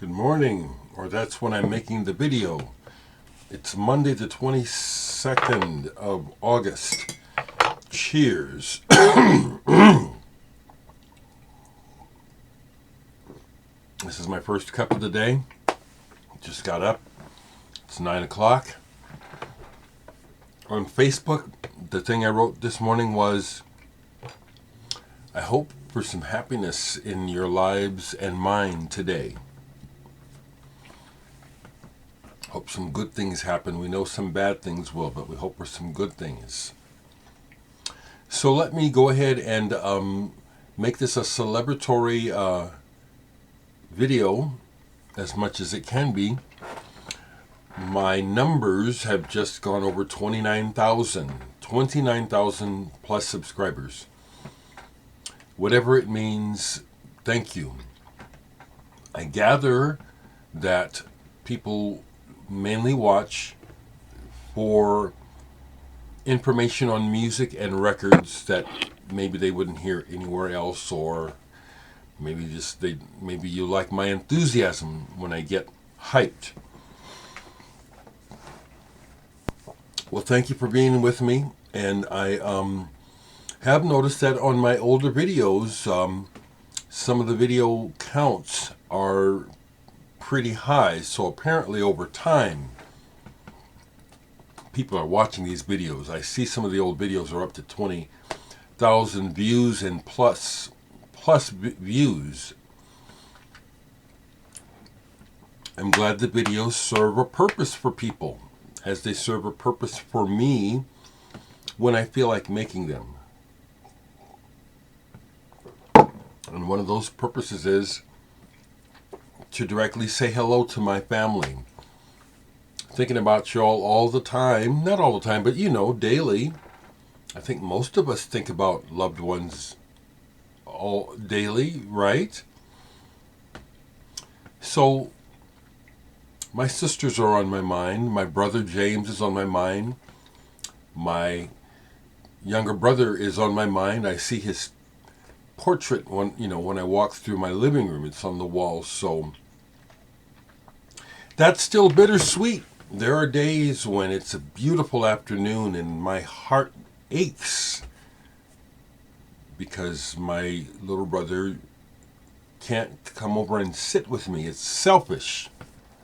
Good morning, or that's when I'm making the video. It's Monday the 22nd of August. Cheers. This is my first cup of the day. Just got up. It's 9 o'clock. On Facebook, the thing I wrote this morning was, I hope for some happiness in your lives and mine today. Hope some good things happen. We know some bad things will, but we hope for some good things. So let me go ahead and make this a celebratory video as much as it can be. My numbers have just gone over 29,000 plus subscribers. Whatever it means, thank you. I gather that people mainly watch for information on music and records that maybe they wouldn't hear anywhere else, or maybe you like my enthusiasm when I get hyped. Well, thank you for being with me, and I have noticed that on my older videos, some of the video counts are pretty high. So apparently over time, people are watching these videos. I see some of the old videos are up to 20,000 views and plus views. I'm glad the videos serve a purpose for people, as they serve a purpose for me when I feel like making them. And one of those purposes is to directly say hello to my family. Thinking about y'all all the time. Not all the time, but daily. I think most of us think about loved ones all daily, right? So my sisters are on my mind. My brother James is on my mind. My younger brother is on my mind. I see his portrait when I walk through my living room. It's on the wall. So that's still bittersweet. There are days when it's a beautiful afternoon and my heart aches because my little brother can't come over and sit with me. It's selfish.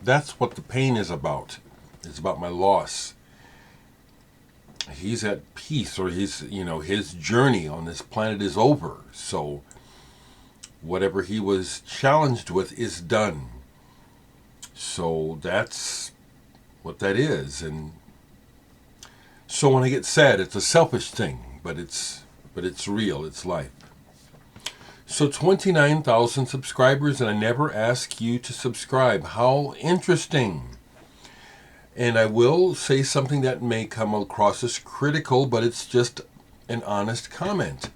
That's what the pain is about. It's about my loss. He's at peace, or his journey on this planet is over. So whatever he was challenged with is done. So that's what that is. And so when I get sad, it's a selfish thing, but it's real. It's life. So 29,000 subscribers, and I never ask you to subscribe. How interesting. And I will say something that may come across as critical, but it's just an honest comment.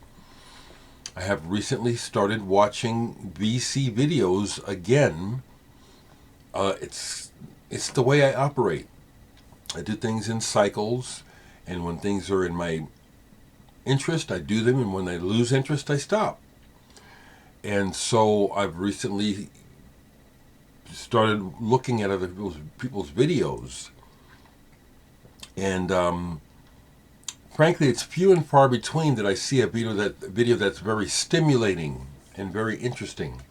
I have recently started watching VC videos again. It's the way I operate. I do things in cycles, and when things are in my interest, I do them, and when I lose interest, I stop. And so I've recently started looking at other people's videos, and frankly, it's few and far between that I see a video that's very stimulating and very interesting.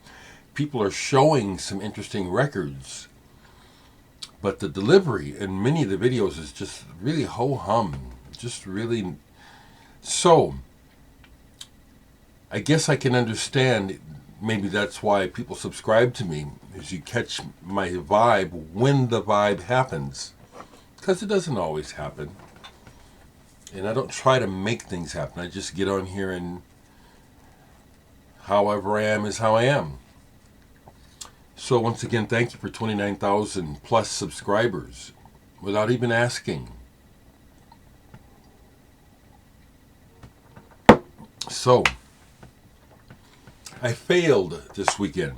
People are showing some interesting records, but the delivery in many of the videos is just really ho-hum, just really. So I guess I can understand. Maybe that's why people subscribe to me, is you catch my vibe when the vibe happens. Because it doesn't always happen. And I don't try to make things happen. I just get on here and however I am is how I am. So once again, thank you for 29,000 plus subscribers without even asking. So I failed this weekend.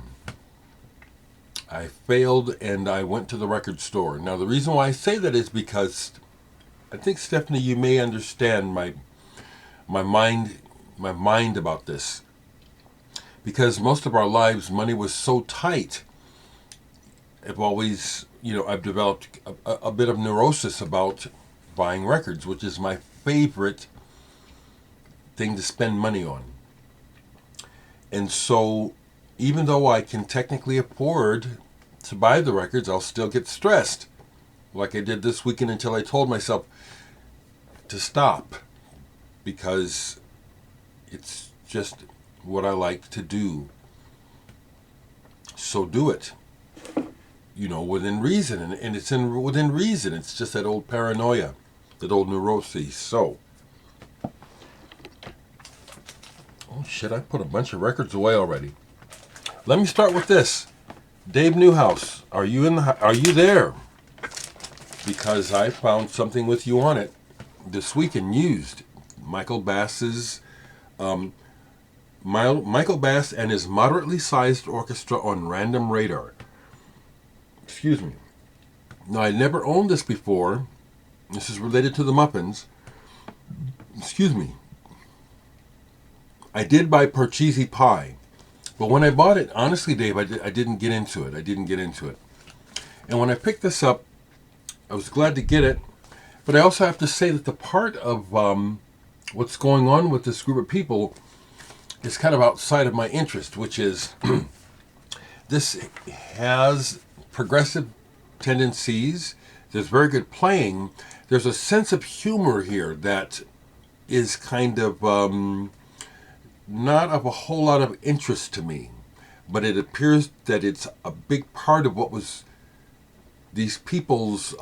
I failed and I went to the record store. Now the reason why I say that is because I think, Stephanie, you may understand my mind about this. Because most of our lives, money was so tight. I've always, I've developed a bit of neurosis about buying records, which is my favorite thing to spend money on. And so, even though I can technically afford to buy the records, I'll still get stressed, like I did this weekend, until I told myself to stop, because it's just what I like to do. So do it, within reason, and it's within reason. It's just that old paranoia, that old neuroses. So, oh shit, I put a bunch of records away already. Let me start with this. Dave Newhouse, are you there? Because I found something with you on it this week and used Michael Bass's Michael Bass and his moderately sized orchestra on Random Radar. Excuse me. Now, I never owned this before. This is related to the Muffins. Excuse me. I did buy Parcheesi Pie, but when I bought it, honestly, Dave, I didn't get into it. And when I picked this up, I was glad to get it, but I also have to say that the part of what's going on with this group of people is kind of outside of my interest, which is this has progressive tendencies. There's very good playing. There's a sense of humor here that is kind of not of a whole lot of interest to me, but it appears that it's a big part of what was these people's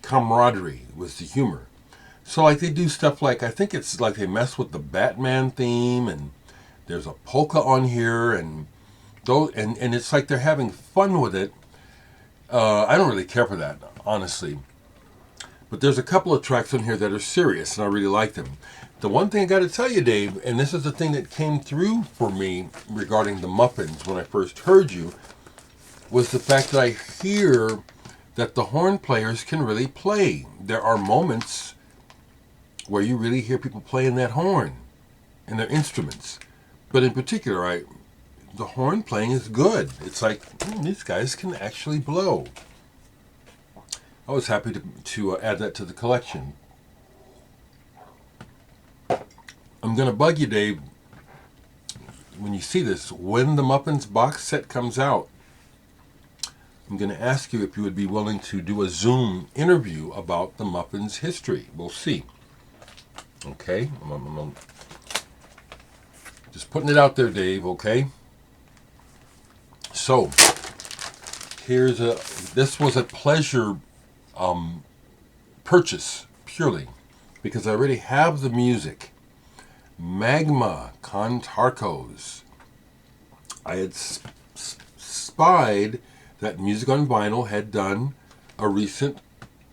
camaraderie, was the humor. So like they do stuff like, I think it's like they mess with the Batman theme, and there's a polka on here, and it's like they're having fun with it. I don't really care for that, honestly. But there's a couple of tracks on here that are serious, and I really like them. The one thing I got to tell you, Dave, and this is the thing that came through for me regarding the Muffins when I first heard you, was the fact that I hear that the horn players can really play. There are moments where you really hear people playing that horn and their instruments. But in particular, the horn playing is good. It's like, these guys can actually blow. I was happy to add that to the collection. I'm going to bug you, Dave, when you see this. When the Muffins box set comes out, I'm going to ask you if you would be willing to do a Zoom interview about the Muffins history. We'll see. Okay? I'm just putting it out there, Dave, okay? So, this was a pleasure purchase, purely, because I already have the music. Magma, Köhntarkösz. I had spied that Music on Vinyl had done a recent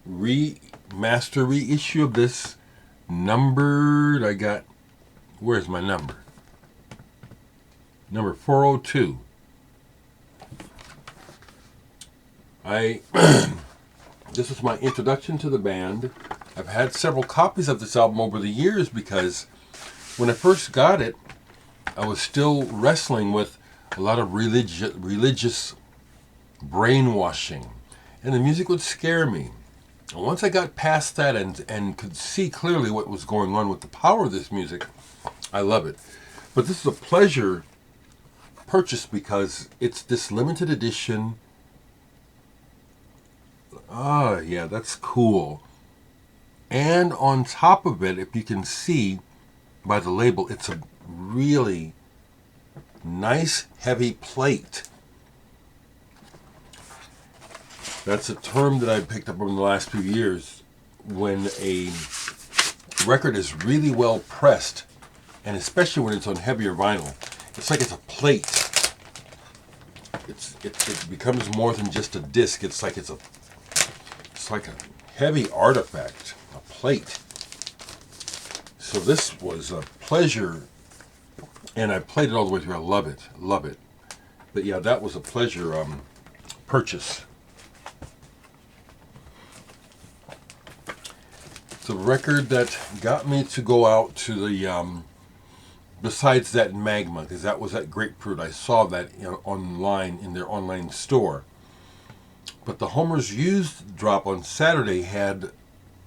master reissue of this, numbered. Where's my number? Number 402. This was my introduction to the band. I've had several copies of this album over the years because when I first got it, I was still wrestling with a lot of religious brainwashing, and the music would scare me. And once I got past that and could see clearly what was going on with the power of this music, I love it. But this is a pleasure purchase because it's this limited edition. Ah, yeah, that's cool. And on top of it, if you can see by the label, it's a really nice, heavy plate. That's a term that I picked up over the last few years. When a record is really well pressed, and especially when it's on heavier vinyl, it's like it's a plate. It becomes more than just a disc. It's like a heavy artifact, a plate. So this was a pleasure, and I played it all the way through. I love it. But yeah, that was a pleasure purchase. The record that got me to go out to the, besides that Magma, because that was at Grapefruit, I saw that online in their online store. But the Homer's Used drop on Saturday had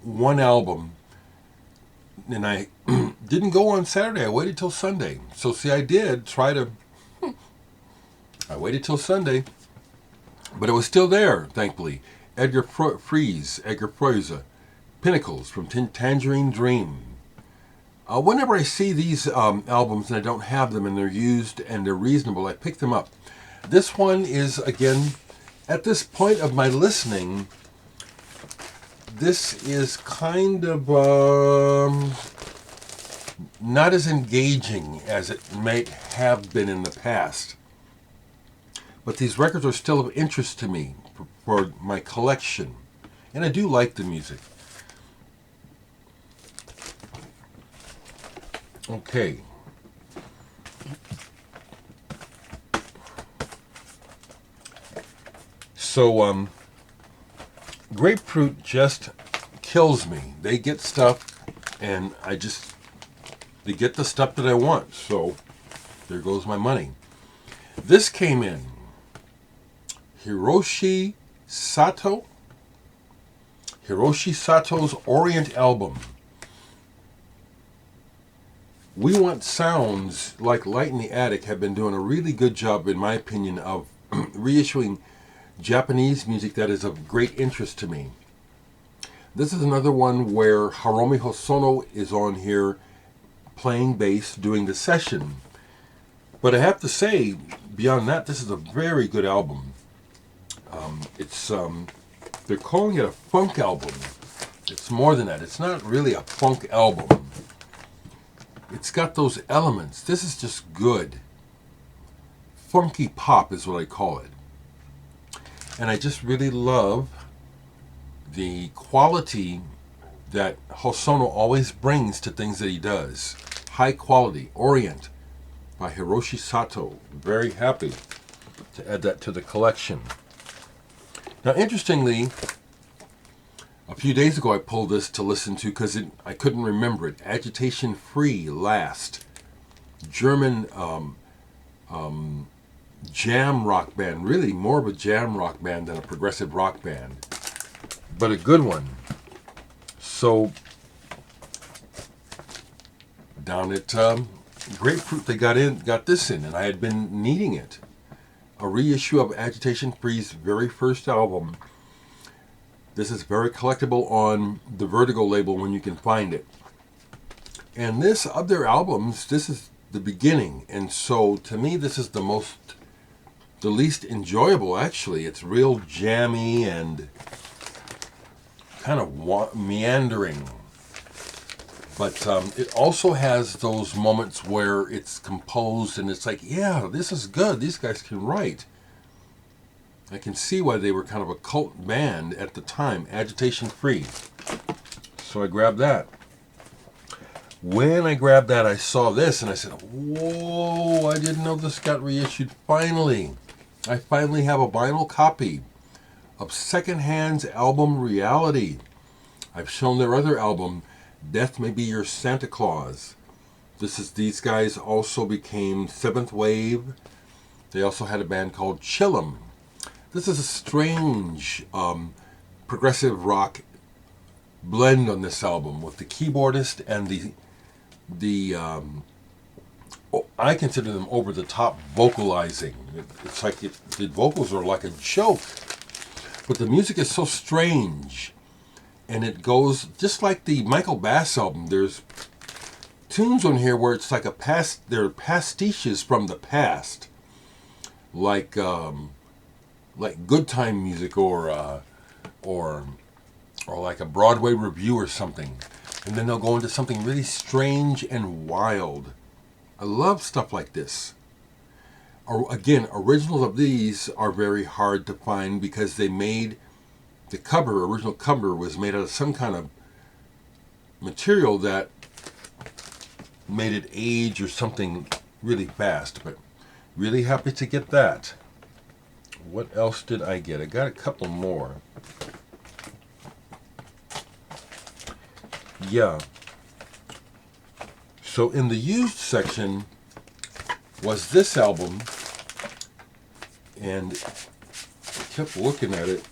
one album, and I didn't go on Saturday. I waited till Sunday. So see, I waited till Sunday, but it was still there, thankfully. Edgar Froese, Pinnacles from Tangerine Dream. Whenever I see these albums and I don't have them and they're used and they're reasonable, I pick them up. This one is, again, at this point of my listening, this is kind of not as engaging as it might have been in the past. But these records are still of interest to me for my collection. And I do like the music. Okay. So, Grapefruit just kills me. They get stuff, and they get the stuff that I want. So, there goes my money. This came in. Hiroshi Sato's Orient album. We Want Sounds, like Light in the Attic, have been doing a really good job, in my opinion, of reissuing Japanese music that is of great interest to me. This is another one where Hiromi Hosono is on here playing bass, doing the session. But I have to say, beyond that, this is a very good album. They're calling it a funk album. It's more than that. It's not really a funk album. It's got those elements. This is just good. Funky pop is what I call it. And I just really love the quality that Hosono always brings to things that he does. High quality. Orient by Hiroshi Sato. Very happy to add that to the collection. Now, interestingly, a few days ago I pulled this to listen to because I couldn't remember it. Agitation Free Last. German jam rock band. Really more of a jam rock band than a progressive rock band. But a good one. So, down at Grapefruit they got this in, and I had been needing it. A reissue of Agitation Free's very first album. This is very collectible on the Vertigo label when you can find it. And this, of their albums, this is the beginning. And so, to me, this is the least enjoyable, actually. It's real jammy and kind of meandering. But it also has those moments where it's composed and it's like, yeah, this is good. These guys can write. I can see why they were kind of a cult band at the time, Agitation Free. So I grabbed that. When I grabbed that, I saw this and I said, whoa, I didn't know this got reissued. Finally. I finally have a vinyl copy of Secondhand's album Reality. I've shown their other album, Death May Be Your Santa Claus. These guys also became Seventh Wave. They also had a band called Chillum. This is a strange progressive rock blend on this album with the keyboardist and I consider them over the top vocalizing. It's like the vocals are like a joke, but the music is so strange. And it goes just like the Michael Bass album. There's tunes on here where it's like they're pastiches from the past, like good time music or like a Broadway review or something. And then they'll go into something really strange and wild. I love stuff like this. Again, originals of these are very hard to find because they made the original cover was made out of some kind of material that made it age or something really fast, but really happy to get that. What else did I get? I got a couple more. Yeah. So in the used section was this album, and I kept looking at it.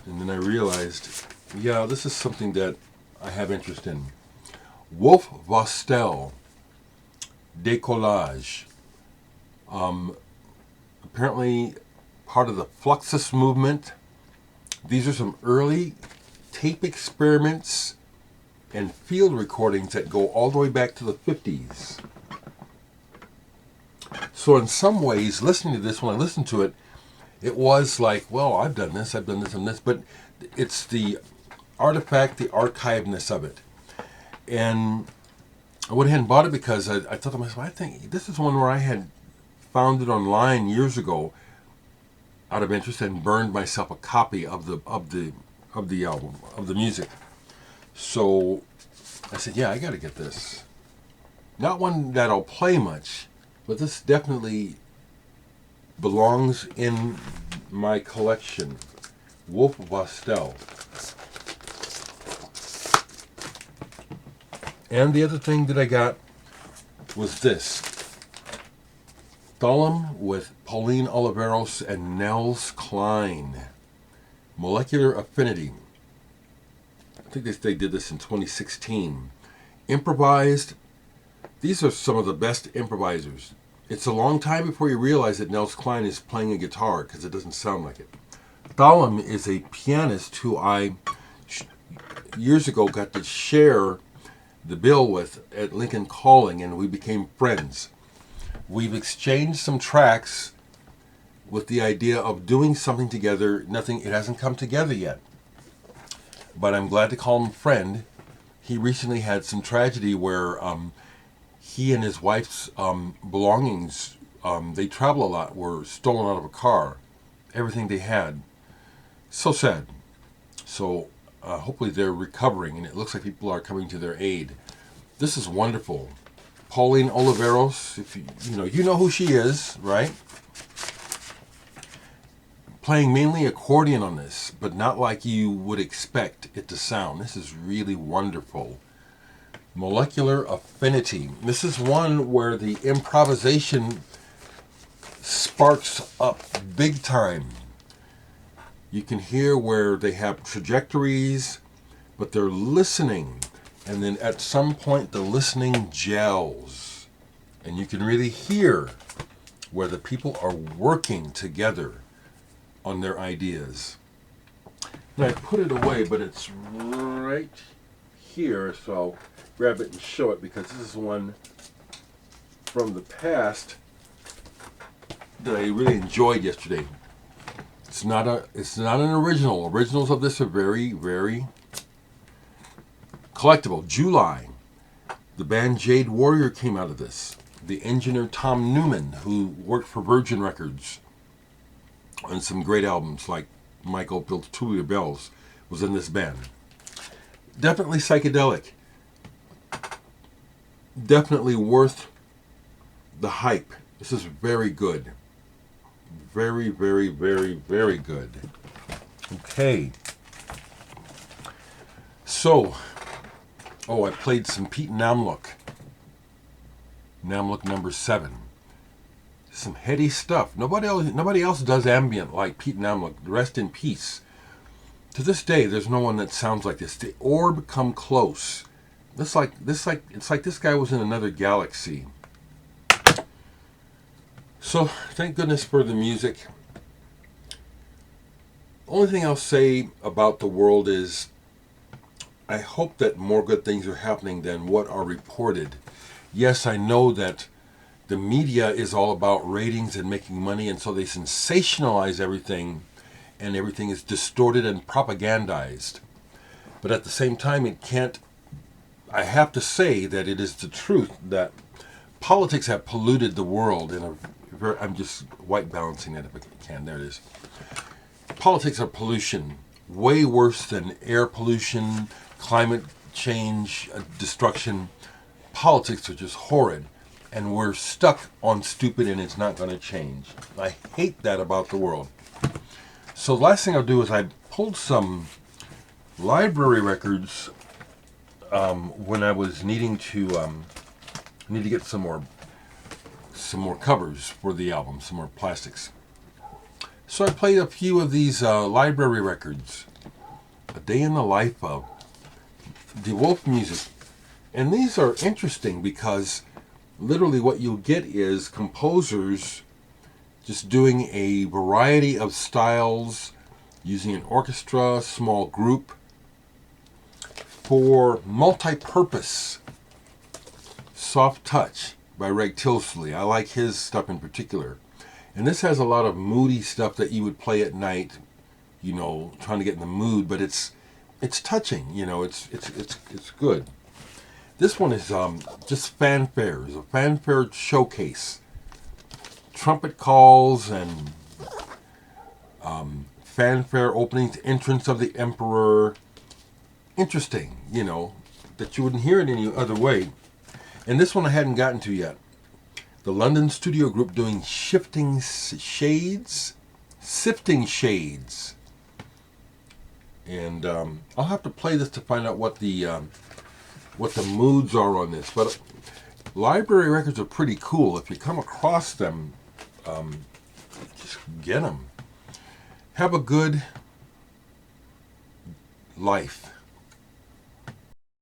And then I realized, yeah, this is something that I have interest in. Wolfe Vostell, Dé-coll. Apparently part of the Fluxus movement. These are some early tape experiments and field recordings that go all the way back to the 50s. So in some ways, listening to this, when I listened to it, it was like, well, I've done this, and this, but it's the artifact, the archiveness of it. And I went ahead and bought it because I thought to myself, I think this is one where I had found it online years ago out of interest and burned myself a copy of the album, of the music. So I said, yeah, I got to get this. Not one that I'll play much, but this definitely belongs in my collection. Wolfe Vostell. And the other thing that I got was this. Thollem with Pauline Oliveros and Nels Cline. Molecular Affinity. I think they did this in 2016. Improvised. These are some of the best improvisers. It's a long time before you realize that Nels Cline is playing a guitar because it doesn't sound like it. Thollem is a pianist who I years ago got to share the bill with at Lincoln Calling, and we became friends. We've exchanged some tracks with the idea of doing something together. It hasn't come together yet. But I'm glad to call him friend. He recently had some tragedy where he and his wife's belongings, they travel a lot, were stolen out of a car. Everything they had. So sad. So hopefully they're recovering, and it looks like people are coming to their aid. This is wonderful. Pauline Oliveros, if you know who she is, right? Playing mainly accordion on this, but not like you would expect it to sound. This is really wonderful. Molecular Affinity. This is one where the improvisation sparks up big time. You can hear where they have trajectories, but they're listening. And then at some point, the listening gels. And you can really hear where the people are working together on their ideas. And I put it away, but it's right here. So I'll grab it and show it because this is one from the past that I really enjoyed yesterday. It's not an original. Originals of this are very, very collectible. July. The band Jade Warrior came out of this. The engineer Tom Newman, who worked for Virgin Records on some great albums like Michael Built Tubular Bells, was in this band. Definitely psychedelic. Definitely worth the hype. This is very good. Very, very, very, very good. Okay. So, I played some Pete Namlook. Namlook number 7. Some heady stuff. Nobody else does ambient like Pete Namlook. Rest in peace. To this day, there's no one that sounds like this. The Orb Come Close. It's like this guy was in another galaxy. So, thank goodness for the music. Only thing I'll say about the world is I hope that more good things are happening than what are reported. Yes, I know that the media is all about ratings and making money, and so they sensationalize everything, and everything is distorted and propagandized. But at the same time, I have to say that it is the truth that politics have polluted the world in a very, I'm just white balancing that if I can, there it is. Politics are pollution, way worse than air pollution, climate change, destruction. Politics are just horrid, and we're stuck on stupid, and it's not going to change. I hate that about the world. So the last thing I'll do is I pulled some library records when I was needing to get some more covers for the album, some more plastics. So I played a few of these library records. Day in the Life of the Wolfe music. And these are interesting because literally what you'll get is composers just doing a variety of styles using an orchestra, small group, for multi-purpose. Soft Touch by Reg Tilsley. I like his stuff in particular. And this has a lot of moody stuff that you would play at night, you know, trying to get in the mood, but it's touching, you know, it's good. This one is just fanfare. It's a fanfare showcase. Trumpet calls and fanfare openings, entrance of the Emperor. Interesting, you know, that you wouldn't hear it any other way. And this one I hadn't gotten to yet. The London studio group doing Sifting Shades. And I'll have to play this to find out what the moods are on this. But library records are pretty cool. If you come across them, just get them. Have a good life.